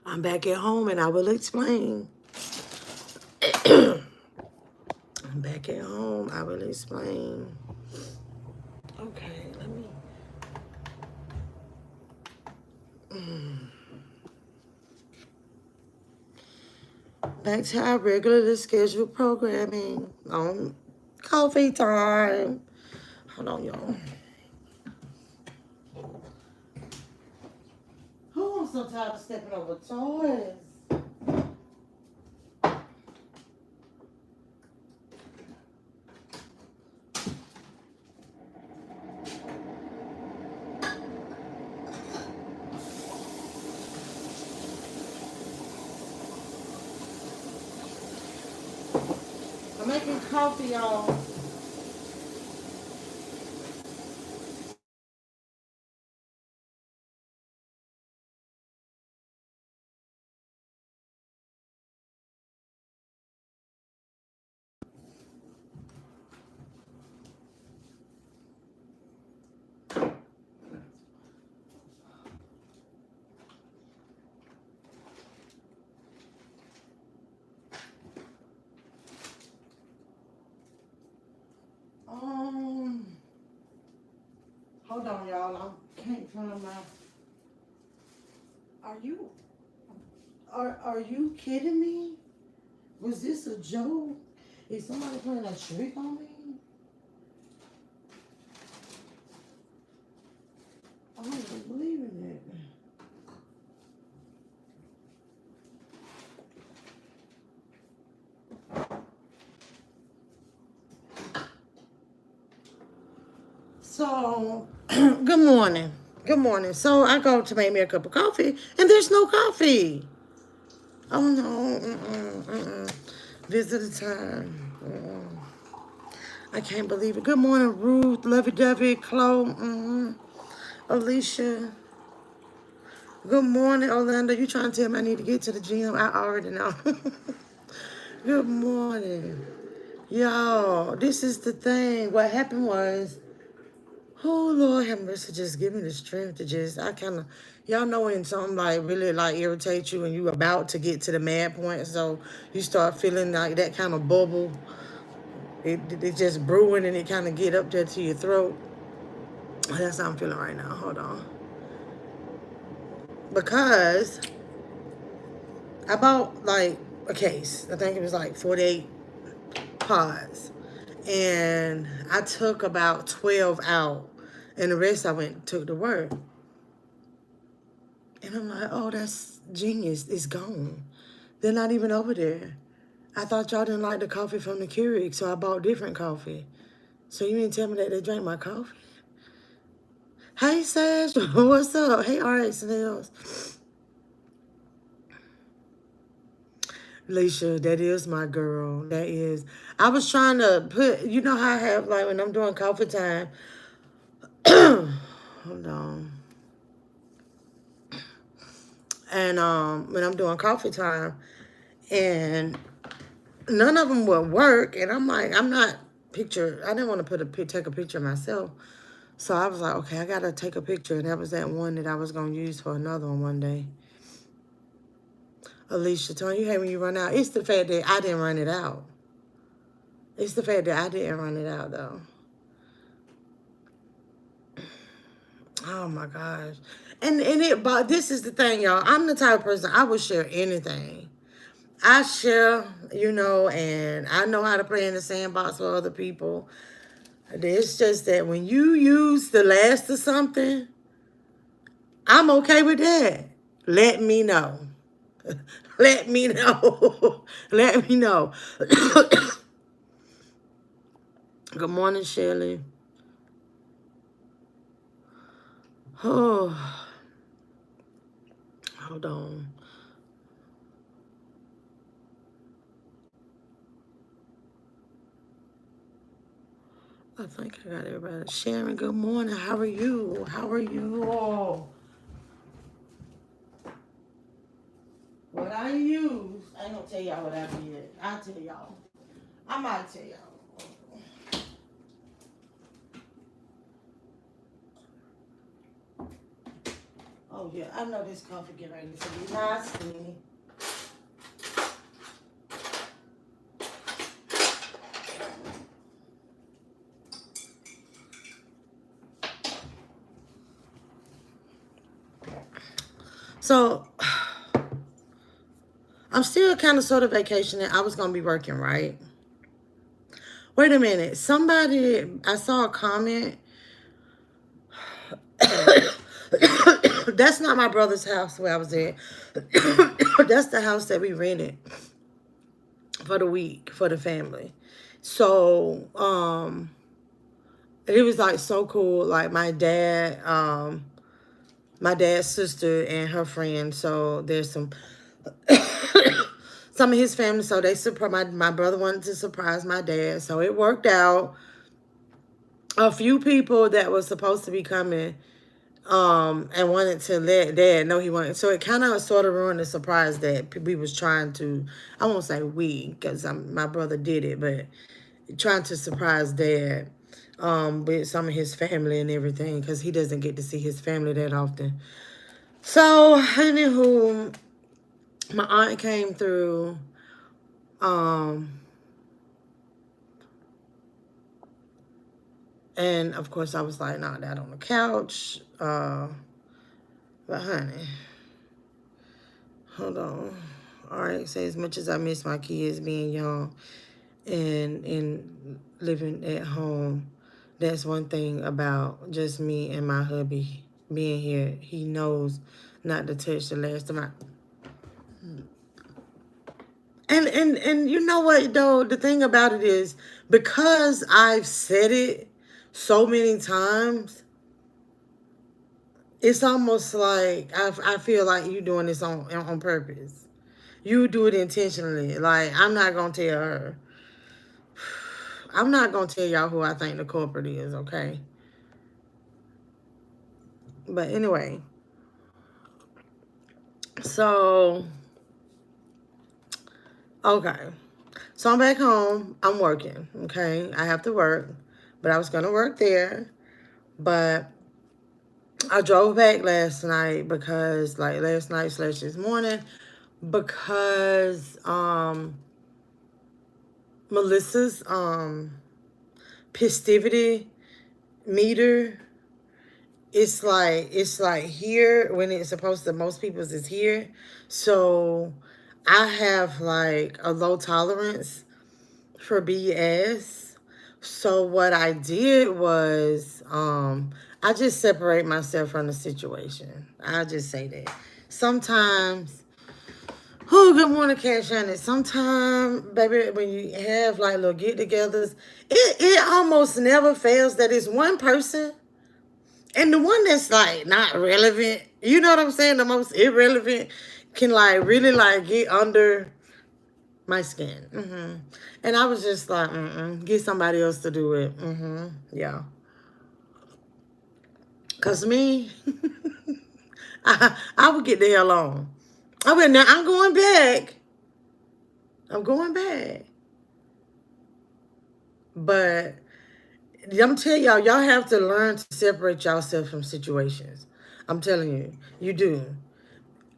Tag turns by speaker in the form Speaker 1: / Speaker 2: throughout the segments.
Speaker 1: I'm back at home and I will explain. I'm back at home. I will explain. Okay, let me. Back to our regularly scheduled programming on coffee time. Hold on, y'all. Oh, I'm so tired of stepping over toys. I'm making coffee, y'all. Hold on, y'all. I can't find my. Are you? Are you kidding me? Was this a joke? Is somebody playing a trick on me? I don't believe in it. So, good morning. Good morning. So, I go to make me a cup of coffee, and there's no coffee. Oh, no. Visitor time. I can't believe it. Good morning, Ruth, Lovey-Dovey, Chloe, Alicia. Good morning, Orlando. You trying to tell me I need to get to the gym? I already know. Good morning. Y'all, this is the thing. What happened was, oh, Lord have mercy, just give me the strength to just, y'all know when something like really like irritates you and you about to get to the mad point, so you start feeling like that kind of bubble. It just brewing and it kind of get up there to your throat. That's how I'm feeling right now. Hold on. Because I bought like a case. I think it was like 48 pods. And I took about 12 out. And the rest I went and took to work. And I'm like, oh, that's genius. It's gone. They're not even over there. I thought y'all didn't like the coffee from the Keurig, so I bought different coffee. So you mean tell me that they drank my coffee? Hey, Sash. What's up? Hey, RX Nails. Leisha, that is my girl. That is. I was trying to put, you know how I have, like, when I'm doing coffee time. Hold on. And when I'm doing coffee time, and none of them would work. And I'm like, I'm not picture. I didn't want to take a picture of myself. So I was like, okay, I got to take a picture. And that was that one that I was going to use for another one day. Alicia, Tony, you hate when you run out. It's the fact that I didn't run it out. It's the fact that I didn't run it out, though. Oh, my gosh. But this is the thing, y'all. I'm the type of person, I would share anything. I share, and I know how to play in the sandbox with other people. It's just that when you use the last of something, I'm okay with that. Let me know. Let me know. Let me know. Good morning, Shirley. Oh, hold on. I think I got everybody. Sharon, good morning. How are you? How are you all? What I use, I ain't gonna tell y'all what I did. I'll tell y'all. I might tell y'all. Oh, Yeah, I know this coffee get ready to be nasty. So I'm still kind of sort of vacationing. I was gonna be working, right? Wait a minute. Somebody, I saw a comment. That's not my brother's house where I was at. That's the house that we rented for the week for the family. So, it was like so cool. Like my dad's sister and her friend. So there's some of his family. So they surprised my brother wanted to surprise my dad. So it worked out. A few people that was supposed to be coming and wanted to let dad know he wanted. So it kind of sort of ruined the surprise that we was trying to, I won't say we, because my brother did it, but trying to surprise dad with some of his family and everything, because he doesn't get to see his family that often. So, anywho, my aunt came through, and of course I was like, knocked out on the couch, but honey, hold on. All right, say as much as I miss my kids being young and living at home, that's one thing about just me and my hubby being here. He knows not to touch the last of my. And you know what though? The thing about it is, because I've said it so many times, it's almost like I feel like you doing this on purpose. You do it intentionally. Like, I'm not gonna tell her. I'm not gonna tell y'all who I think the culprit is, okay? But anyway, so okay. So I'm back home. I'm working, okay? I have to work, but I was gonna work there. But I drove back last night because, like, last night / this morning, because Melissa's festivity meter, it's like here when it's supposed to, most people's is here. So I have like a low tolerance for BS. So what I did was I just separate myself from the situation. I'll just say that. Sometimes, oh, good morning, Cashapp. Sometimes, baby, when you have like little get-togethers, it almost never fails that it's one person, and the one that's like not relevant, you know what I'm saying? The most irrelevant can like really like get under my skin. And I was just like, get somebody else to do it. Yeah. Cause me, I would get the hell on. I went, now I'm going back. I'm going back. But I'm telling y'all have to learn to separate yourself from situations. I'm telling you, you do.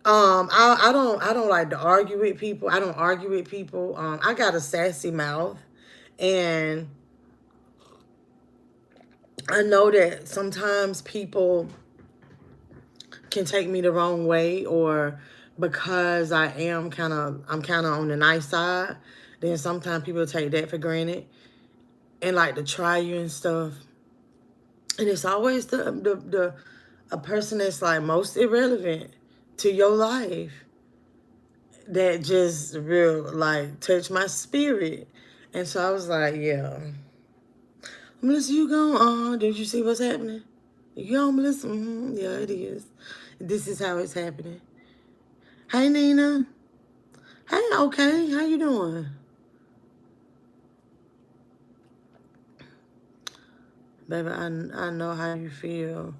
Speaker 1: I don't like to argue with people. I don't argue with people. I got a sassy mouth, and I know that sometimes people can take me the wrong way, or because I'm kind of on the nice side, then sometimes people take that for granted and like to try you and stuff. And it's always the a person that's like most irrelevant to your life that just real like touch my spirit. And so I was like, yeah, Melissa, you gone? Did you see what's happening? You gone, Melissa? Yeah, it is. This is how it's happening. Hey, Nina. Hey, okay. How you doing? Baby, I know how you feel.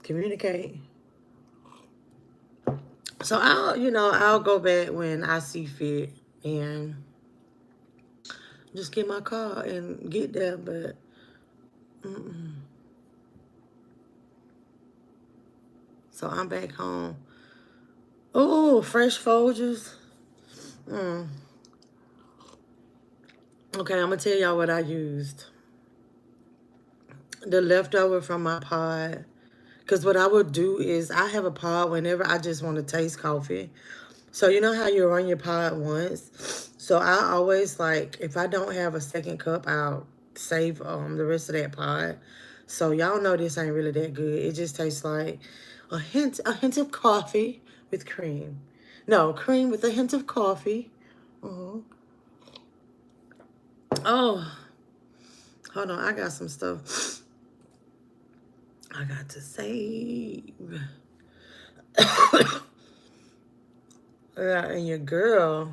Speaker 1: Communicate. So I'll go back when I see fit and just get my car and get there. But So I'm back home. Oh, fresh Folgers. Mm. Okay, I'm gonna tell y'all what I used. The leftover from my pod. Because what I would do is I have a pod whenever I just want to taste coffee. So you know how you run your pod once? So I always like, if I don't have a second cup, I'll save the rest of that pod. So y'all know this ain't really that good. It just tastes like a hint of coffee with cream. No, cream with a hint of coffee. uh Oh, hold on. I got some stuff I got to save. Yeah, and your girl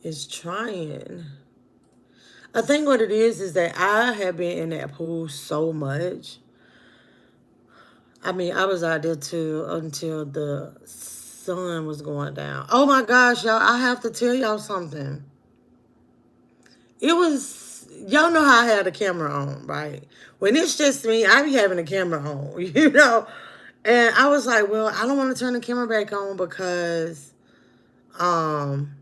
Speaker 1: is trying. I think what it is that I have been in that pool so much. I mean, I was out there too until the sun was going down. Oh my gosh, y'all, I have to tell y'all something. Y'all know how I had the camera on, right? When it's just me, I be having the camera on, you know? And I was like, well, I don't want to turn the camera back on because, um,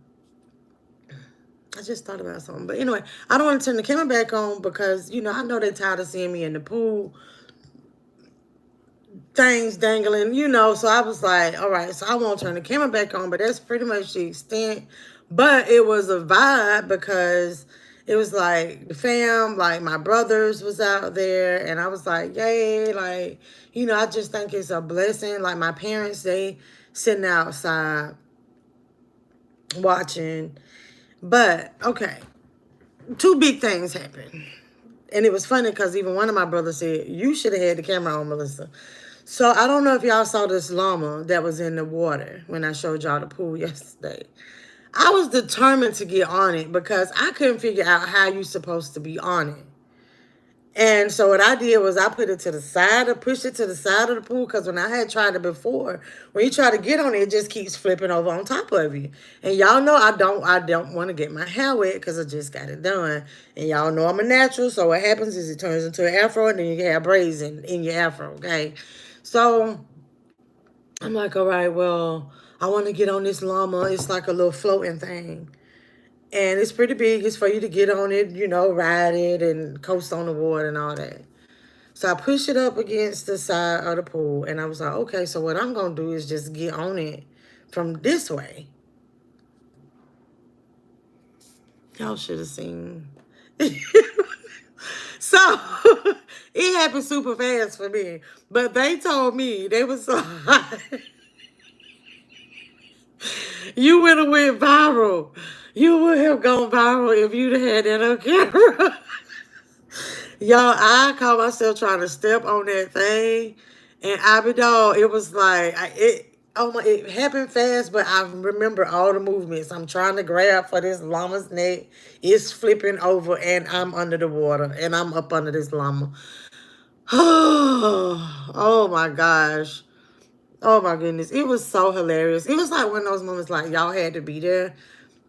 Speaker 1: I just thought about something. But anyway, I don't want to turn the camera back on because, I know they're tired of seeing me in the pool, things dangling, So I was like, all right, so I won't turn the camera back on, but that's pretty much the extent. But it was a vibe because it was like the fam, like my brothers was out there, and I was like, yay, like, I just think it's a blessing. Like my parents, they sitting outside watching. But okay, two big things happened. And it was funny because even one of my brothers said, you should have had the camera on, Melissa. So I don't know if y'all saw this llama that was in the water when I showed y'all the pool yesterday. I was determined to get on it because I couldn't figure out how you supposed to be on it. And so what I did was I put it to the side or pushed it to the side of the pool because when I had tried it before, when you try to get on it, it just keeps flipping over on top of you. And y'all know I don't want to get my hair wet because I just got it done. And y'all know I'm a natural, so what happens is it turns into an afro and then you have braids in your afro, okay? So I'm like, all right, well, I want to get on this llama. It's like a little floating thing. And it's pretty big. It's for you to get on it, ride it and coast on the water and all that. So I pushed it up against the side of the pool. And I was like, okay, so what I'm going to do is just get on it from this way. Y'all should have seen. So it happened super fast for me. But they told me, they was like, you would have went viral. You would have gone viral if you'd have had that on camera. Y'all, I caught myself trying to step on that thing, and I be dog. It was like it happened fast, but I remember all the movements. I'm trying to grab for this llama's neck. It's flipping over, and I'm under the water, and I'm up under this llama. Oh my gosh. Oh my goodness. It was so hilarious. It was like one of those moments like y'all had to be there.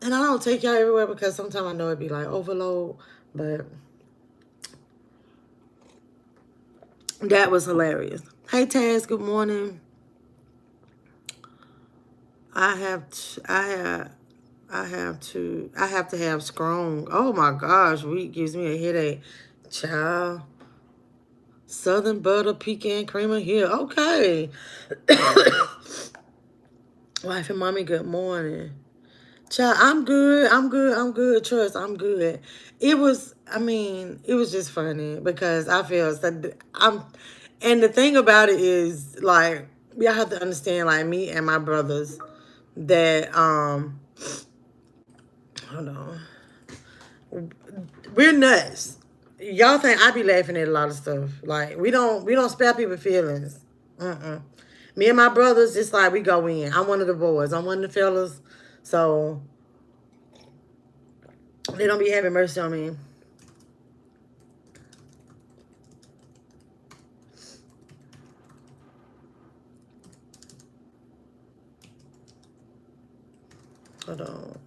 Speaker 1: And I don't take y'all everywhere because sometimes I know it'd be like overload, but that was hilarious. Hey Taz, good morning. I have to, I have to have strong. Oh my gosh, wheat gives me a headache. Child. Southern butter pecan creamer here. Okay. Wife and mommy, good morning. Child, I'm good. I'm good. I'm good. Trust, I'm good. It was just funny because I feel and the thing about it is, like, y'all have to understand, like, me and my brothers, that, hold on, we're nuts. Y'all think I be laughing at a lot of stuff. Like, we don't spare people feelings. Me and my brothers, it's like we go in. I'm one of the boys. I'm one of the fellas. So they don't be having mercy on me. Hold on.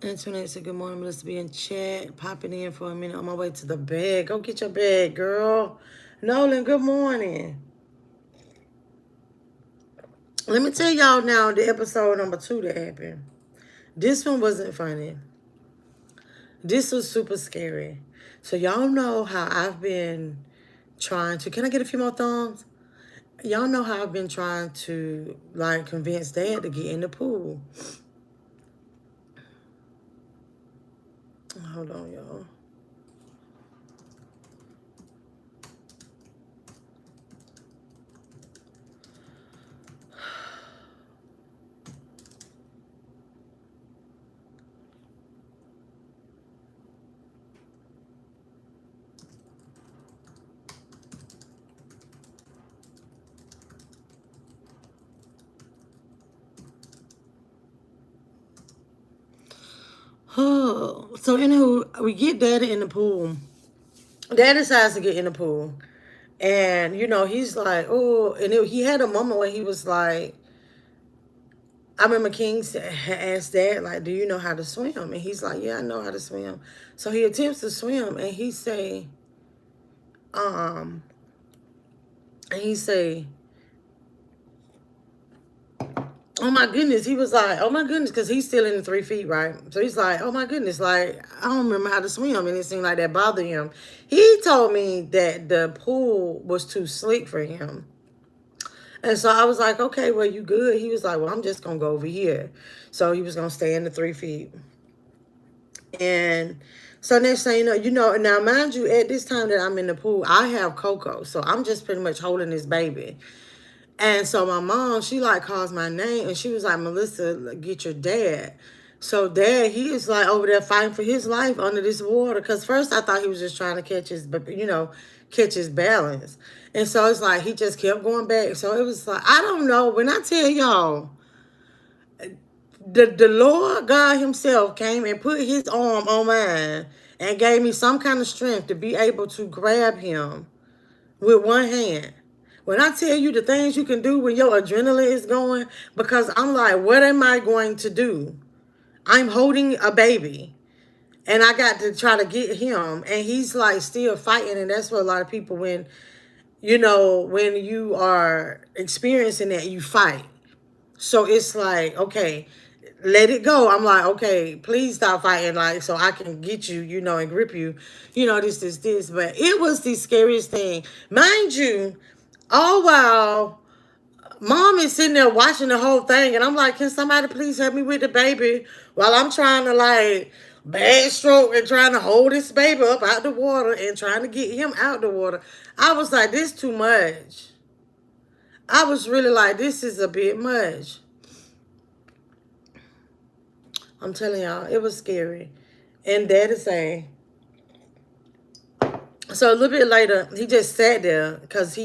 Speaker 1: Antoinette said, good morning, MeLissaB in chat. Popping in for a minute on my way to the bed. Go get your bed, girl. Nolan, good morning. Let me tell y'all now the episode number 2 that happened. This one wasn't funny. This was super scary. So y'all know how I've been trying to, can I get a few more thumbs? Y'all know how I've been trying to like convince Dad to get in the pool. Hold on, y'all. So anywho, we get Daddy in the pool. Dad decides to get in the pool. And, you know, he's like, oh, and he had a moment where he was like, I remember King asked Dad, like, do you know how to swim? And he's like, yeah, I know how to swim. So he attempts to swim, and he say, um, oh my goodness. He was like, oh my goodness, because he's still in the 3 feet, right? So he's like, oh my goodness, like, I don't remember how to swim. And it seemed like that bothered him. He told me that the pool was too slick for him. And so I was like, okay, well, you good? He was like, well, I'm just going to go over here. So he was going to stay in the 3 feet. And so next thing you know, now mind you, at this time that I'm in the pool, I have Coco. So I'm just pretty much holding this baby. And so my mom, she like calls my name and she was like, Melissa, get your dad. So Dad, he is like over there fighting for his life under this water. Because first I thought he was just trying to catch his, catch his balance. And so it's like he just kept going back. So it was like, I don't know. When I tell y'all, the Lord God himself came and put his arm on mine and gave me some kind of strength to be able to grab him with one hand. When I tell you the things you can do when your adrenaline is going, because I'm like, what am I going to do? I'm holding a baby. And I got to try to get him. And he's like still fighting. And that's what a lot of people, when you are experiencing that, you fight. So it's like, okay, let it go. I'm like, okay, please stop fighting, like, so I can get you, and grip you, this. But it was the scariest thing. Mind you, all while Mom is sitting there watching the whole thing, and I'm like, can somebody please help me with the baby while I'm trying to like backstroke and trying to hold this baby up out the water and trying to get him out the water. I was like, this too much. I was really like, this is a bit much. I'm telling y'all, it was scary. And Daddy saying, so a little bit later, he just sat there because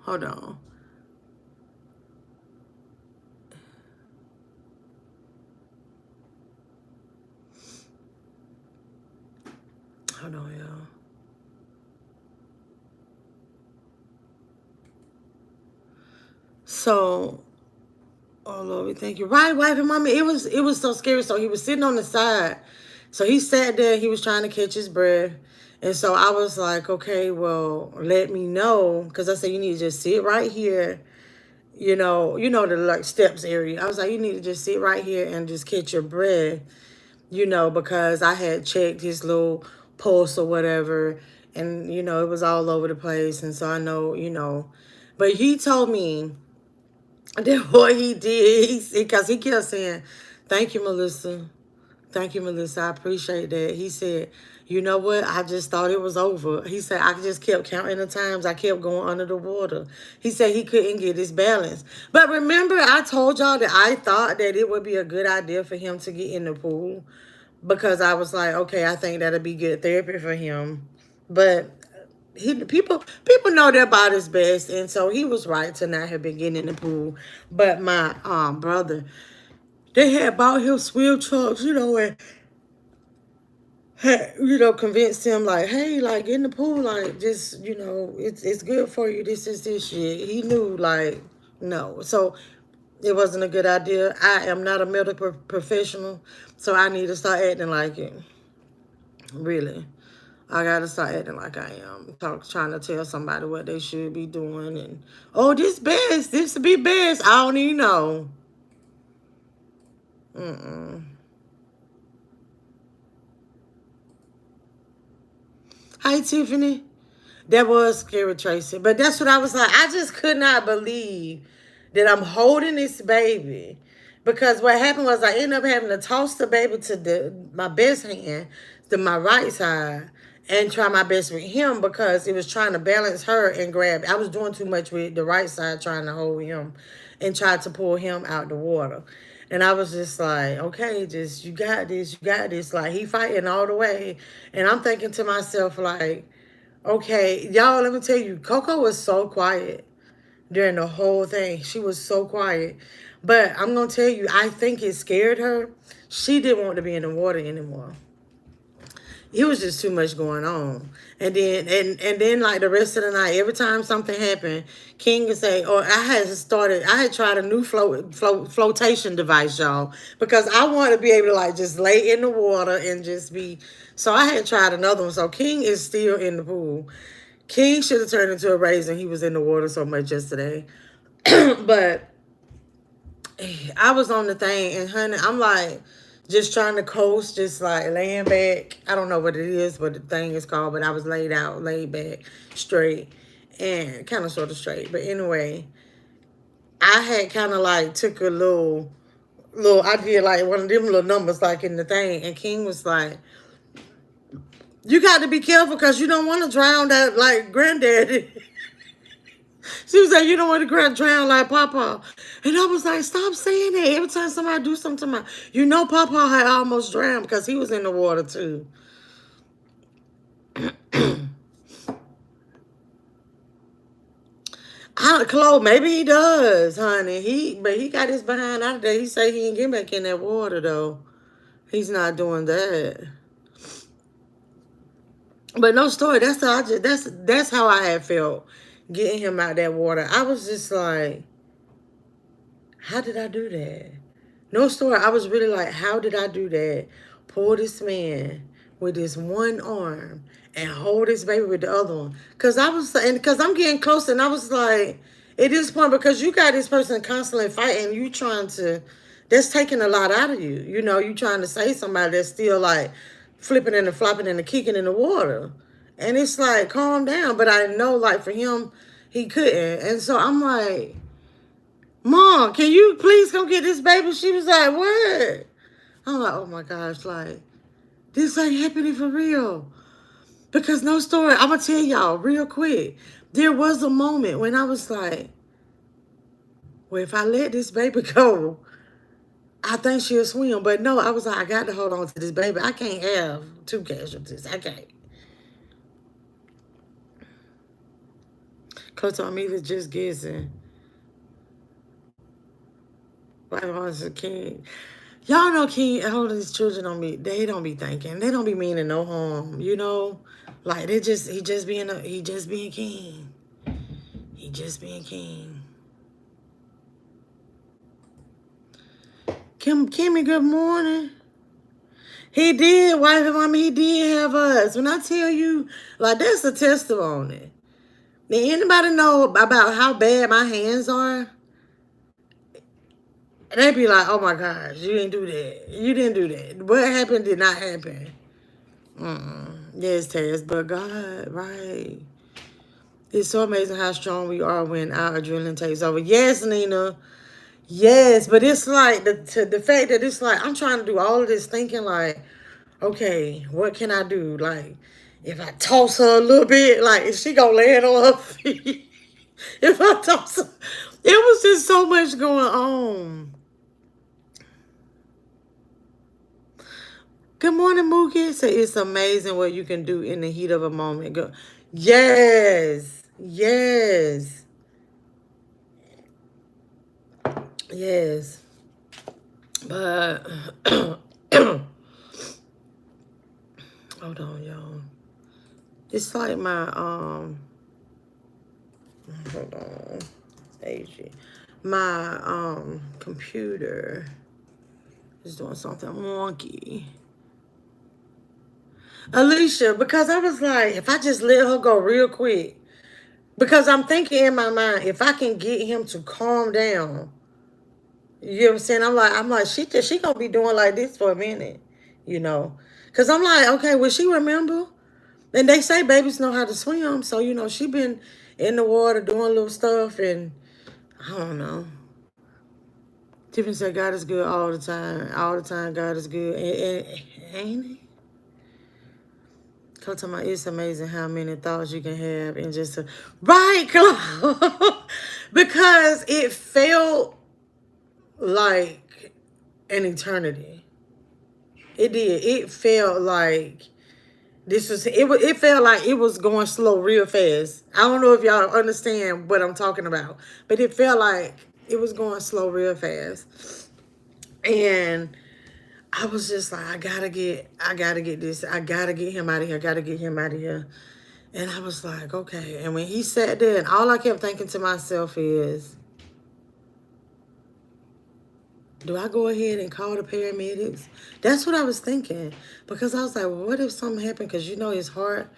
Speaker 1: hold on. Hold on, y'all. So, oh Lord, we thank you. Right, wife and mommy. It was so scary. So he was sitting on the side. So he sat there. He was trying to catch his breath. And so I was like, okay, well, let me know. Because I said, you need to just sit right here. The like steps area. I was like, you need to just sit right here and just catch your breath. Because I had checked his little pulse or whatever. And, it was all over the place. And so I know. But he told me that what he did, because he kept saying, thank you, Melissa. Thank you, Melissa. I appreciate that. He said, you know what? I just thought it was over. He said, I just kept counting the times I kept going under the water. He said he couldn't get his balance. But remember, I told y'all that I thought that it would be a good idea for him to get in the pool. Because I was like, okay, I think that'll be good therapy for him. But people know their body's best, and so he was right to not have been getting in the pool. But my brother, they had bought him swim trunks, and had, convinced him like, hey, like get in the pool, like just it's good for you. This is this shit. He knew like no. So It wasn't a good idea. I am not a medical professional, so I need to start acting like it. Really. I gotta start acting like I am. Trying to tell somebody what they should be doing and oh, this best. This would be best. I don't even know. Mm-mm. Hi, Tiffany. That was scary, Tracy. But that's what I was like. I just could not believe that I'm holding this baby. Because what happened was I ended up having to toss the baby to my best hand, to my right side, and try my best with him because it was trying to balance her and grab. I was doing too much with the right side trying to hold him and tried to pull him out the water. And I was just like, okay, just you got this, you got this. Like he fighting all the way. And I'm thinking to myself, like, okay, y'all, let me tell you, Coco was so quiet during the whole thing. She was so quiet. But I'm going to tell you, I think it scared her. She didn't want to be in the water anymore. It was just too much going on. And then like the rest of the night, every time something happened, King would say, or I had tried a new flotation device, y'all, because I want to be able to like just lay in the water and just be, so I had tried another one. So King is still in the pool. King should have turned into a raisin. He was in the water so much yesterday. But I was on the thing, and honey, I'm like just trying to coast, just like laying back. I don't know what it is, what the thing is called, but I was laid out, laid back, straight, and kind of sort of straight. But anyway, I had kind of like took a I did like one of them little numbers like in the thing, and King was like, "You got to be careful because you don't want to drown that like granddaddy." She was like, you don't want to drown like Papa. And I was like, stop saying that. Every time somebody do something to my, you know, Papa had almost drowned because he was in the water too. Chloe, maybe he does, honey. But he got his behind out of there. He say he ain't get back in that water though. He's not doing that. But no story. That's how I had felt getting him out that water. I was just like, how did I do that? No story. I was really like, how did I do that? Pull this man with this one arm and hold this baby with the other one. Cause I'm getting closer, and I was like, at this point, because you got this person constantly fighting, you trying to, that's taking a lot out of you. You know, you trying to save somebody that's still like flipping and flopping and kicking in the water. And it's like, calm down. But I know, like, for him, he couldn't. And so I'm like, Mom, can you please come get this baby? She was like, what? I'm like, oh my gosh, like, this ain't happening for real. Because no story, I'm going to tell y'all real quick. There was a moment when I was like, well, if I let this baby go, I think she'll swim. But no, I was like, I got to hold on to this baby. I can't have two casualties. I can't. Coach told me he was just guessing. Why was a king? Y'all know King, all these children they don't be thinking. They don't be meaning no harm, you know? Like he just being king. He just being king. Kimmy, good morning. He did, wife and mommy, he did have us. When I tell you, like, that's a testimony. Did anybody know about how bad my hands are? They be like, oh my gosh, you didn't do that. You didn't do that. What happened did not happen. Yes, Tess, but God, right. It's so amazing how strong we are when our adrenaline takes over. Yes, Nina. Yes, but it's like the fact that it's like I'm trying to do all of this thinking like, okay, what can I do? Like, if I toss her a little bit, like, is she gonna land on her feet? If I toss her, it was just so much going on. Good morning, Mookie. Say it's amazing what you can do in the heat of a moment. Go. Yes. Yes. Yes. But hold on, y'all. It's like my hold on. Agent. my computer is doing something wonky. Alicia, because I was like, if I just let her go real quick, because I'm thinking in my mind, if I can get him to calm down, you know what I'm saying? I'm like, she gonna be doing like this for a minute, you know? Cause I'm like, okay, will she remember? And they say babies know how to swim, so she been in the water doing little stuff, and I don't know. Tiffany said God is good all the time. All the time, God is good. And ain't he? Come to my, it's amazing how many thoughts you can have in just a right, because it felt like an eternity. It did. It felt like this was it. It felt like it was going slow, real fast. I don't know if y'all understand what I'm talking about, but it felt like it was going slow, real fast, and I was just like, I gotta get this, I gotta get him out of here, I gotta get him out of here. And I was like, okay. And when he sat there, and all I kept thinking to myself is, do I go ahead and call the paramedics? That's what I was thinking. Because I was like, well, what if something happened? Because his heart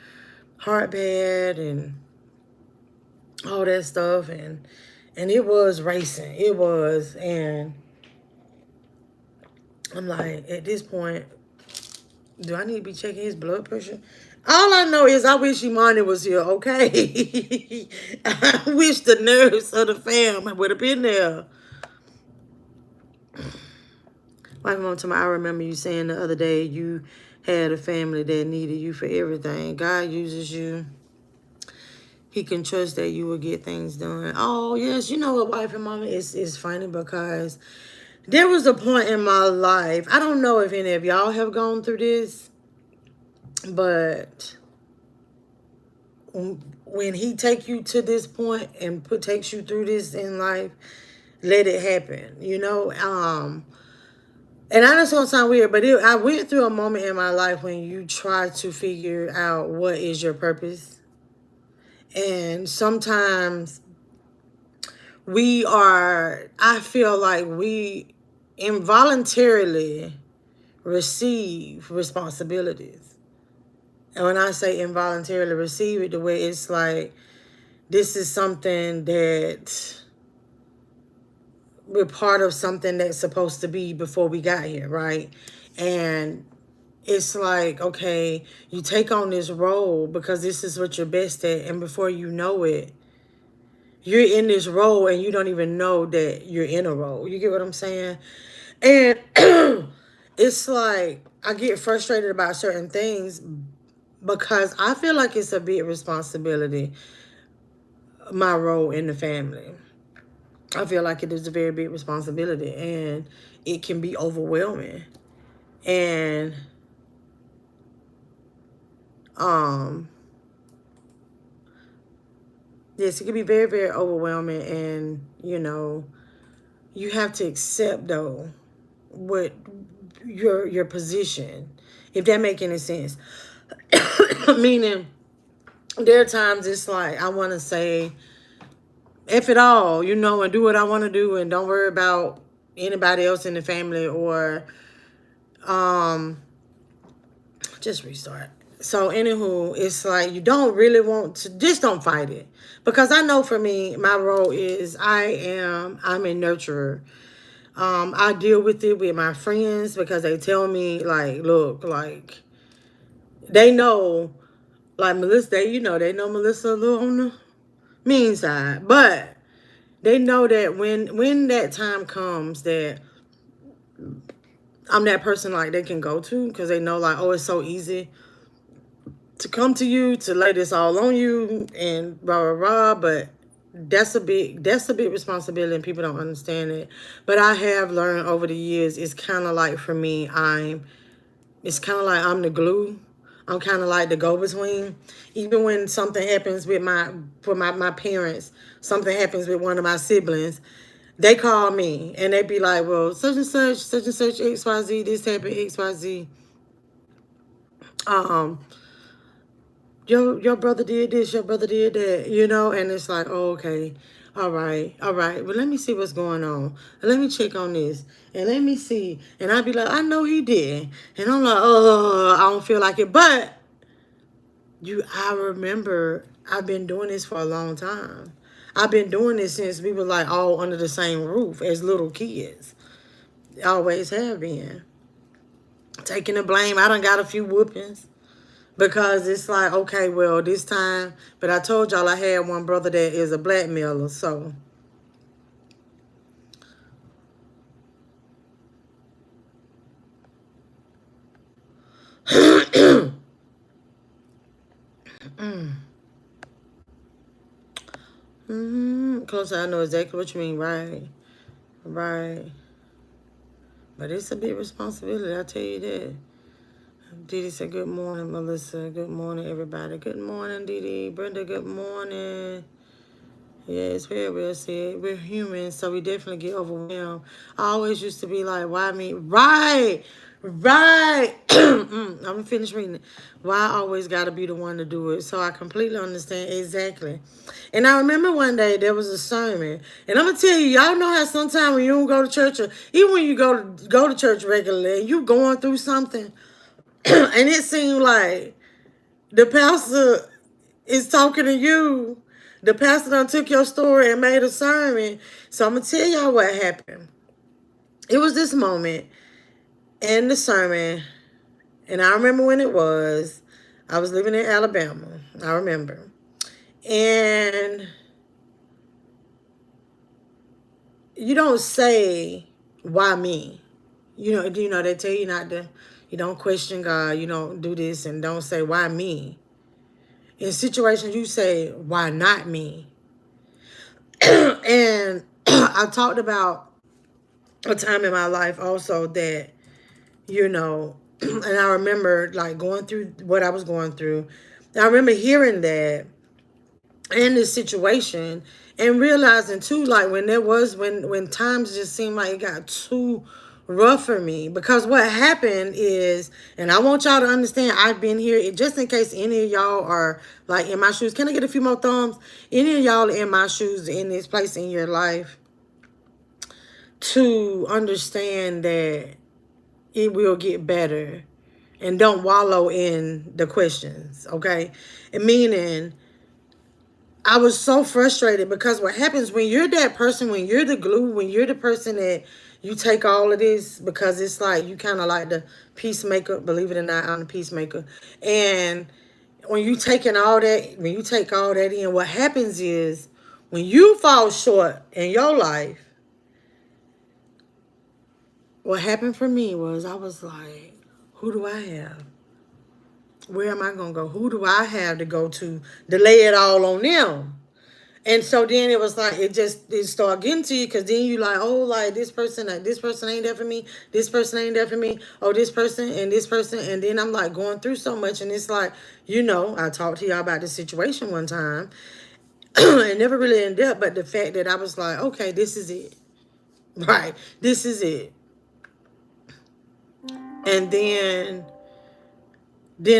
Speaker 1: bad and all that stuff. And it was racing. It was. And I'm like, at this point, do I need to be checking his blood pressure? All I know is I wish Imani was here, okay? I wish the nurse of the fam would have been there. My mom told me, I remember you saying the other day you had a family that needed you for everything. God uses you. He can trust that you will get things done. Oh, yes. You know what, wife and mama, is funny because there was a point in my life. I don't know if any of y'all have gone through this, but when he take you to this point and takes you through this in life, let it happen, and I know it's gonna sound weird, but I went through a moment in my life when you try to figure out what is your purpose. And sometimes I feel like we involuntarily receive responsibilities. And when I say involuntarily receive it, the way it's like, this is something that we're part of, something that's supposed to be before we got here, right? And it's like, okay, you take on this role because this is what you're best at, and before you know it, you're in this role and you don't even know that you're in a role. You get what I'm saying? And it's like I get frustrated about certain things because I feel like it's a big responsibility, my role in the family. I feel like it is a very big responsibility, and it can be overwhelming. And yes, it can be very, very overwhelming, and you have to accept though what your position, if that make any sense. Meaning, there are times it's like I want to say F it all, and do what I want to do, and don't worry about anybody else in the family, or just restart. So anywho, it's like you don't really want to, just don't fight it. Because I know for me, my role is I'm a nurturer. I deal with it with my friends because they tell me, like, look, like, they know, like Melissa, they know Melissa a little on the mean side. But they know that when that time comes that I'm that person, like, they can go to, because they know, like, oh, it's so easy to come to you, to lay this all on you, and rah, rah, rah. But that's a big responsibility, and people don't understand it. But I have learned over the years, it's kind of like, for me, it's kind of like I'm the glue. I'm kind of like the go-between. Even when something happens with my parents, something happens with one of my siblings, they call me and they be like, well, such and such, XYZ, this happened, XYZ. Your brother did this, your brother did that, and it's like, oh, okay. All right, all right. But let me see what's going on. And let me check on this. And let me see. And I'd be like, I know he did. And I'm like, oh, I don't feel like it. But I remember I've been doing this for a long time. I've been doing this since we were like all under the same roof as little kids. Always have been. Taking the blame. I done got a few whoopings. Because it's like, okay, well, this time. But I told y'all I had one brother that is a blackmailer. So. Closer, I know exactly what you mean. Right. Right. But it's a big responsibility, I'll tell you that. Didi said, good morning, Melissa. Good morning, everybody. Good morning, Didi. Brenda, good morning. Yeah, it's very well said. We're humans, so we definitely get overwhelmed. I always used to be like, why me? Right. Right. I'm finished reading it. Why I always got to be the one to do it. So I completely understand exactly. And I remember one day there was a sermon. And I'm going to tell you, y'all know how sometimes when you don't go to church, or even when you go to church regularly, and you going through something, and it seemed like the pastor is talking to you. The pastor done took your story and made a sermon. So I'm going to tell y'all what happened. It was this moment in the sermon, and I remember when it was. I was living in Alabama. I remember. And you don't say, why me? You know, they tell you not to, you don't question God, you don't do this, and don't say, why me? In situations, you say, why not me? And I talked about a time in my life also that, and I remember like going through what I was going through. I remember hearing that in this situation and realizing too, like when times just seemed like it got too rough for me. Because what happened is, and I want y'all to understand, I've been here just in case any of y'all are like in my shoes. Can I get a few more thumbs? Any of y'all in my shoes in this place in your life, to understand that it will get better, and don't wallow in the questions, okay? And meaning, I was so frustrated because what happens when you're that person, when you're the glue, when you're the person that you take all of this, because it's like you kind of like the peacemaker, believe it or not, I'm the peacemaker. And when you taking all that, when you take all that in, what happens is when you fall short in your life, what happened for me was I was like, who do I have? Where am I going to go? Who do I have to go to lay it all on them? And so then it was like, it started getting to you, because then you like, oh, like this person ain't there for me. This person ain't there for me. Oh, this person and this person. And then I'm like going through so much. And it's like, I talked to y'all about this situation one time. And never really in depth, but the fact that I was like, okay, this is it. Right. This is it. And then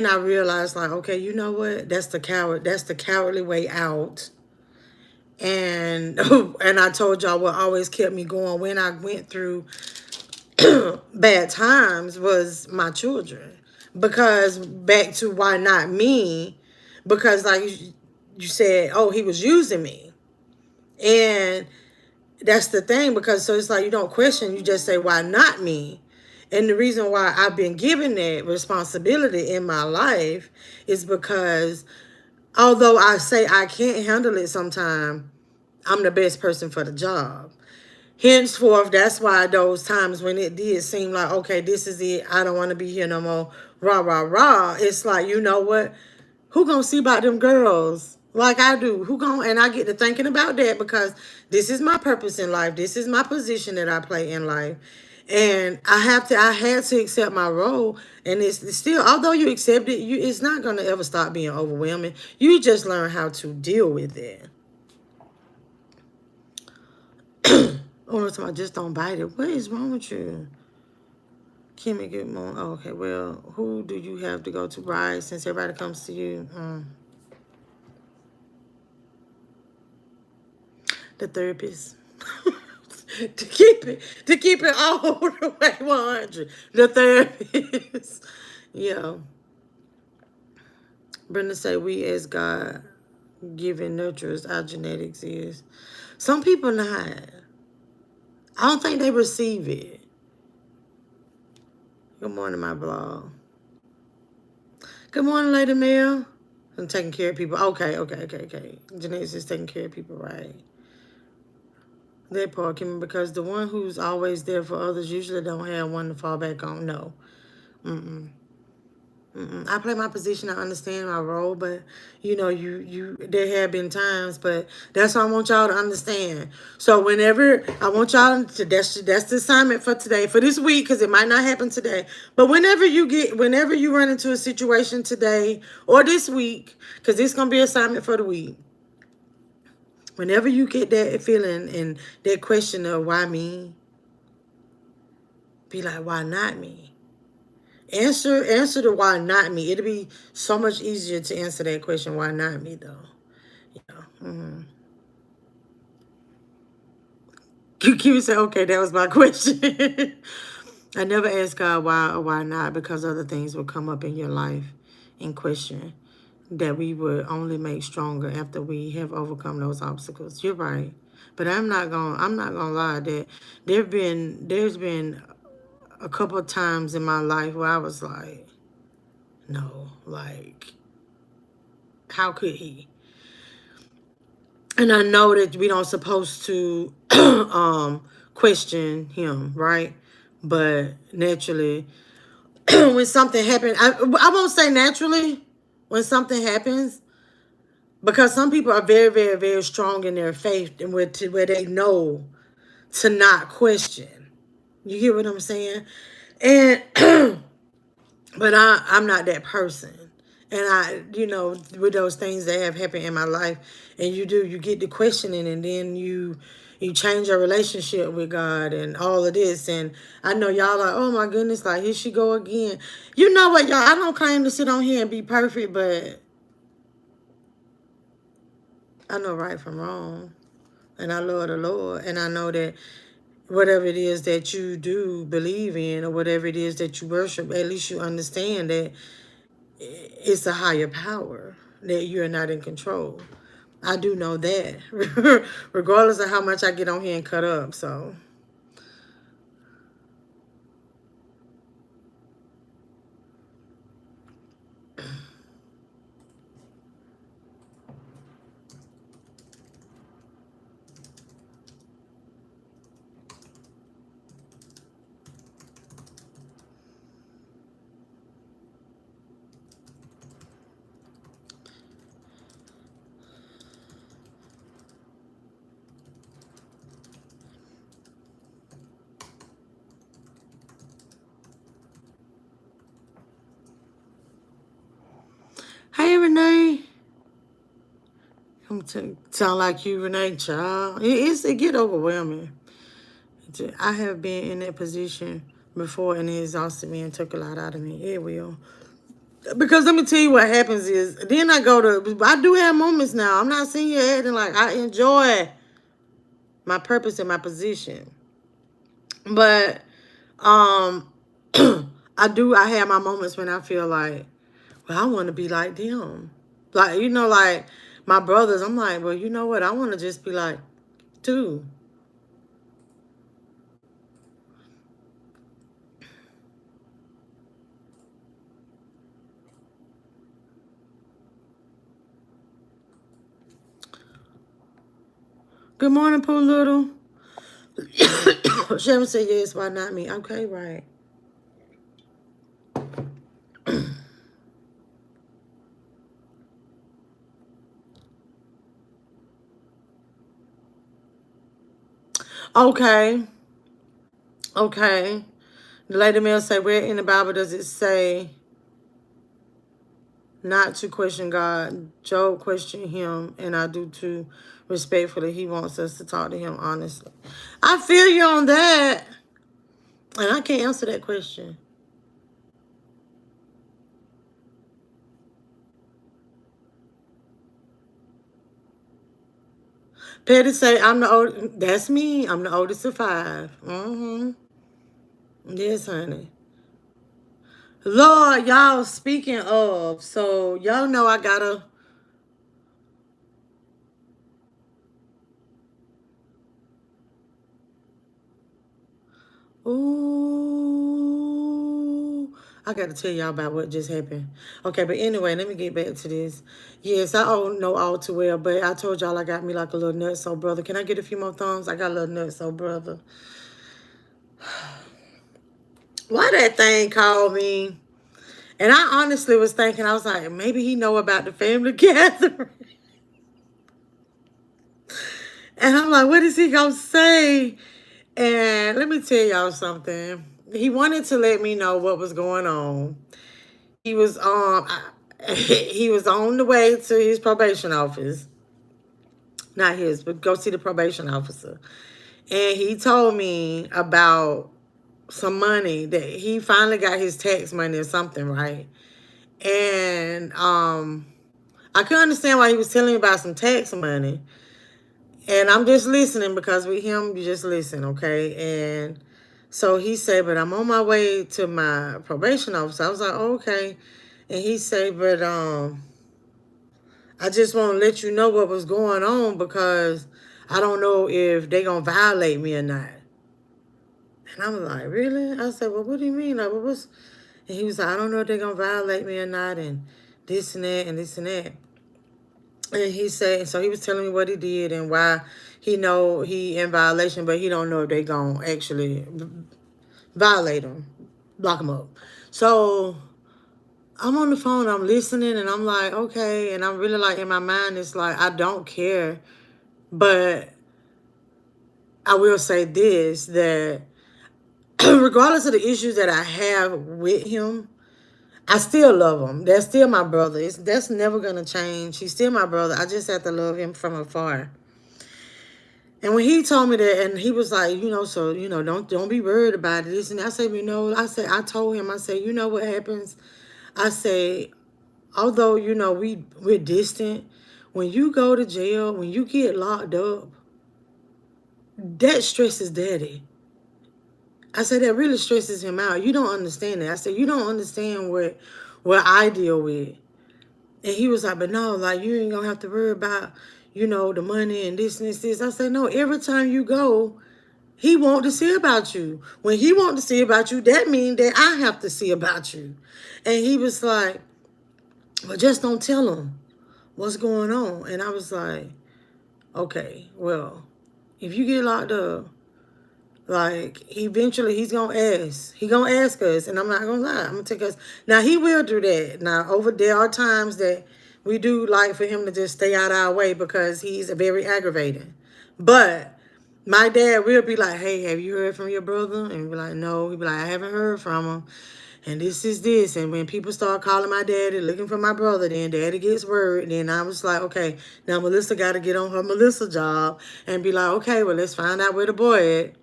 Speaker 1: I realized, like, okay, you know what? That's the cowardly way out. And and I told y'all what always kept me going when I went through bad times was my children. Because back to why not me? Because like you said, oh, he was using me. And that's the thing, because so it's like you don't question, you just say, why not me? And the reason why I've been given that responsibility in my life is because although I say I can't handle it sometimes, I'm the best person for the job. Henceforth, that's why those times when it did seem like, okay, this is it, I don't want to be here no more, rah, rah, rah. It's like, you know what? Who gonna see about them girls like I do? And I get to thinking about that, because this is my purpose in life. This is my position that I play in life. And I had to accept my role. And it's still, although you accept it, it's not gonna ever stop being overwhelming. You just learn how to deal with it. Oh, no, I just don't bite it. What is wrong with you? Kimmy, good morning. Oh, okay, well, who do you have to go to, Bride, since everybody comes to you? The therapist. To keep it all the way 100. The therapist. Yeah. Brenda say we as God given nurturers our genetics is. Some people not. I don't think they receive it. Good morning, my blog. Good morning, Lady Mel. I'm taking care of people. Okay. Genetics is taking care of people, right? That part, Kim, because the one who's always there for others usually don't have one to fall back on. No. Mm-mm. I play my position. I understand my role, but there have been times, but that's what I want y'all to understand. So whenever I want y'all to, that's the assignment for today, for this week, because it might not happen today. But whenever you run into a situation today or this week, because it's gonna be an assignment for the week. Whenever you get that feeling and that question of why me, be like, why not me? Answer the why not me. It'll be so much easier to answer that question, why not me, though. Yeah. You say, okay, that was my question. I never asked God why or why not, because other things will come up in your life in question that we would only make stronger after we have overcome those obstacles. You're right. But I'm not gonna lie that there's been a couple of times in my life where I was like, no, like, how could he? And I know that we don't supposed to question him, right? But naturally, when something happens, I won't say naturally, when something happens, because some people are very, very, very strong in their faith and where they know to not question. You get what I'm saying? And but I'm not that person. And with those things that have happened in my life, and you get to questioning, and then you change your relationship with God and all of this. And I know y'all like, oh my goodness, like here she go again. You know what, y'all? I don't claim to sit on here and be perfect, but I know right from wrong. And I love the Lord. And I know that whatever it is that you do believe in, or whatever it is that you worship, at least you understand that it's a higher power, that you're not in control. I do know that, regardless of how much I get on here and cut up. So, hey, Renee. Sound like you, Renee, child. It get overwhelming. I have been in that position before, and it exhausted me and took a lot out of me. It will. Because let me tell you what happens is, then I do have moments now. I'm not sitting here acting like I enjoy my purpose and my position. But I have my moments when I feel like, well, I want to be like them. Like, like my brothers, I'm like, well, you know what? I want to just be like, too. Good morning, Pooh Little. Sharon said yes, why not me? Okay, right. Okay. Okay. The Lady Mel say, where in the Bible does it say not to question God? Job questioned him, and I do too, respectfully. He wants us to talk to him honestly. I feel you on that. And I can't answer that question. Petty say, I'm the old. That's me. I'm the oldest of five. Mm-hmm. Yes, honey. Lord, y'all, speaking of, so y'all know I gotta. Ooh, I gotta tell y'all about what just happened. Okay, but anyway, let me get back to this. Yes, I don't know all too well, but I told y'all I got me like a little nutso brother. Can I get a few more thumbs? I got a little nutso brother. Why that thing called me? And I honestly was thinking, I was like, maybe he know about the family gathering. And I'm like, what is he gonna say? And let me tell y'all something. He wanted to let me know what was going on. He was he was on the way to his probation office. Not his, but go see the probation officer. And he told me about some money that he finally got his tax money or something, right? And I couldn't understand why he was telling me about some tax money. And I'm just listening because with him, you just listen, okay? And so he said, but I'm on my way to my probation office. I was like, oh, okay. And he said, but I just want to let you know what was going on because I don't know if they going to violate me or not. And I'm like, really? I said, well, what do you mean? Like, what's... And he was like, I don't know if they're going to violate me or not, and this and that and this and that. And he said, so he was telling me what he did and why he know he in violation, but he don't know if they gonna actually violate him, lock him up. So I'm on the phone, I'm listening, and I'm like, okay, and I'm really like in my mind, it's like I don't care, but I will say this that regardless of the issues that I have with him, I still love him. That's still my brother. That's never gonna change. He's still my brother. I just have to love him from afar. And when he told me that, and he was like, so don't be worried about it. This and that. I said, I told him, I said, you know what happens? I say, although we're distant, when you go to jail, when you get locked up, that stresses daddy. I said that really stresses him out. You don't understand that. I said you don't understand what I deal with. And he was like, but no, like you ain't gonna have to worry about the money and this and this. I said no. Every time you go, he want to see about you. When he want to see about you, that means that I have to see about you. And he was like, well, just don't tell him what's going on. And I was like, okay, well, if you get locked up, like, eventually he's going to ask. He going to ask us, and I'm not going to lie. I'm going to take us. Now, he will do that. Now, over there are times that we do like for him to just stay out of our way because he's very aggravating. But my dad will be like, hey, have you heard from your brother? And be like, no. He'll be like, I haven't heard from him. And this is this. And when people start calling my daddy, looking for my brother, then daddy gets worried. Then I was like, okay, now Melissa got to get on her Melissa job and be like, okay, well, let's find out where the boy at.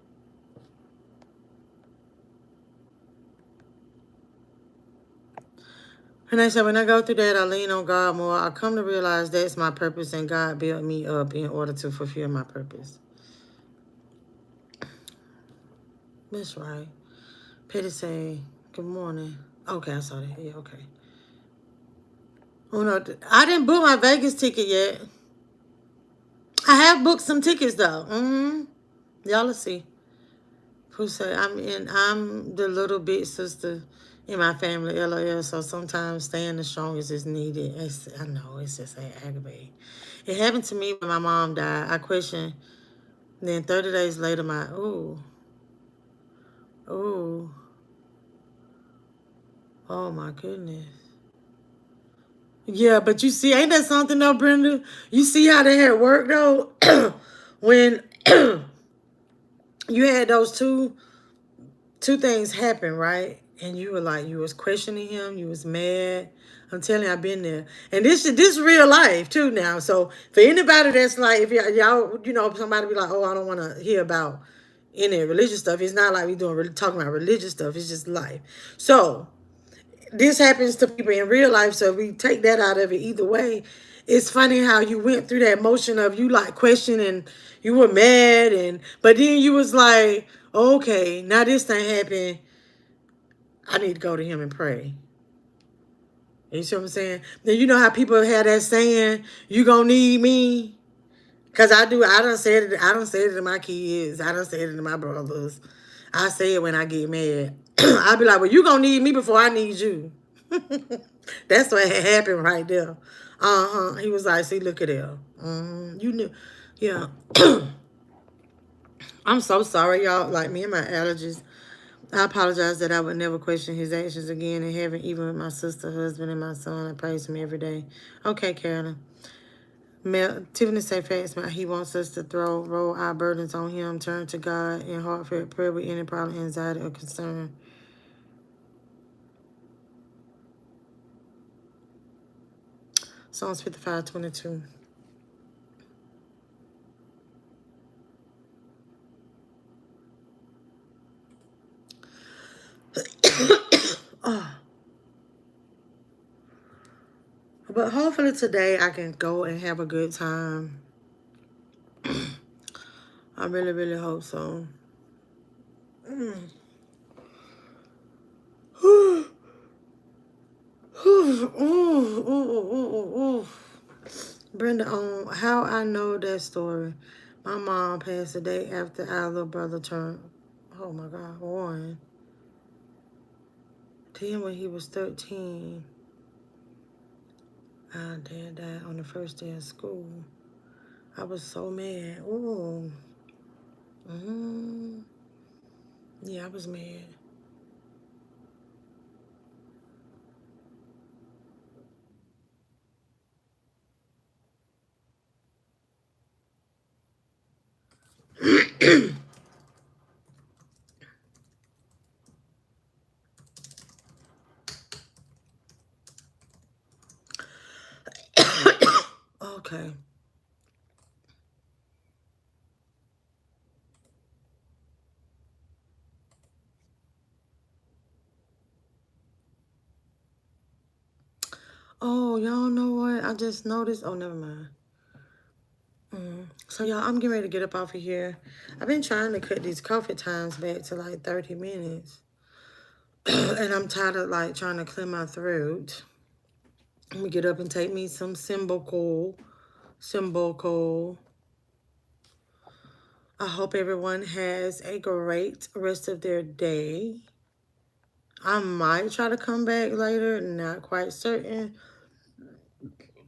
Speaker 1: And I said, when I go through that, I lean on God more. I come to realize that's my purpose, and God built me up in order to fulfill my purpose. That's right. Petty say, good morning. Okay, I saw that. Yeah, okay. Oh, no, I didn't book my Vegas ticket yet. I have booked some tickets, though. Y'all will see. Who say I'm the little big sister in my family, LOL, so sometimes staying the strongest is needed. I know, it's just aggravating. It happened to me when my mom died. I questioned, then 30 days later, ooh, oh my goodness. Yeah, but you see, ain't that something though, Brenda? You see how they had worked though? When you had those two things happen, right? And you were like, you was questioning him, you was mad. I'm telling you, I've been there. And this real life too now. So for anybody that's like, if y'all, somebody be like, oh, I don't want to hear about any religious stuff. It's not like we talking about religious stuff. It's just life. So this happens to people in real life. So we take that out of it either way. it's funny how you went through that motion of you like questioning, you were mad, and but then you was like, okay, now this thing happened. I need to go to him and pray. You see what I'm saying? Then you know how people have that saying, "You gonna need me." Cause I do. I don't say it. I don't say it to my kids. I don't say it to my brothers. I say it when I get mad. I be like, "Well, you gonna need me before I need you." That's what had happened right there. He was like, "See, look at her. You knew, yeah." I'm so sorry, y'all. Like me and my allergies. I apologize that I would never question his actions again in heaven, even with my sister, husband, and my son. I praise him every day. Okay, Carolyn. Tiffany say facts, man. He wants us to roll our burdens on him, turn to God in heartfelt prayer with any problem, anxiety, or concern. Psalms 55:22. Oh, but hopefully today I can go and have a good time. I really, really hope so. Mm. Ooh, ooh, ooh, ooh, ooh. Brenda, on how I know that story. My mom passed the day after our little brother turned, oh my God, 1. Then when he was 13, our dad died on the first day of school. I was so mad. Ooh. Mm. Yeah, I was mad. Okay. Oh, y'all know what? I just noticed. Oh, never mind. So, y'all, I'm getting ready to get up off of here. I've been trying to cut these coffee times back to like 30 minutes. And I'm tired of like trying to clear my throat. I'm gonna get up and take me some Symbol. I hope everyone has a great rest of their day. I might try to come back later, not quite certain.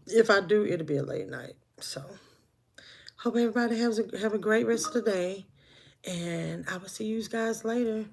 Speaker 1: If I do, it'll be a late night. So, hope everybody have a great rest of the day. And I will see you guys later.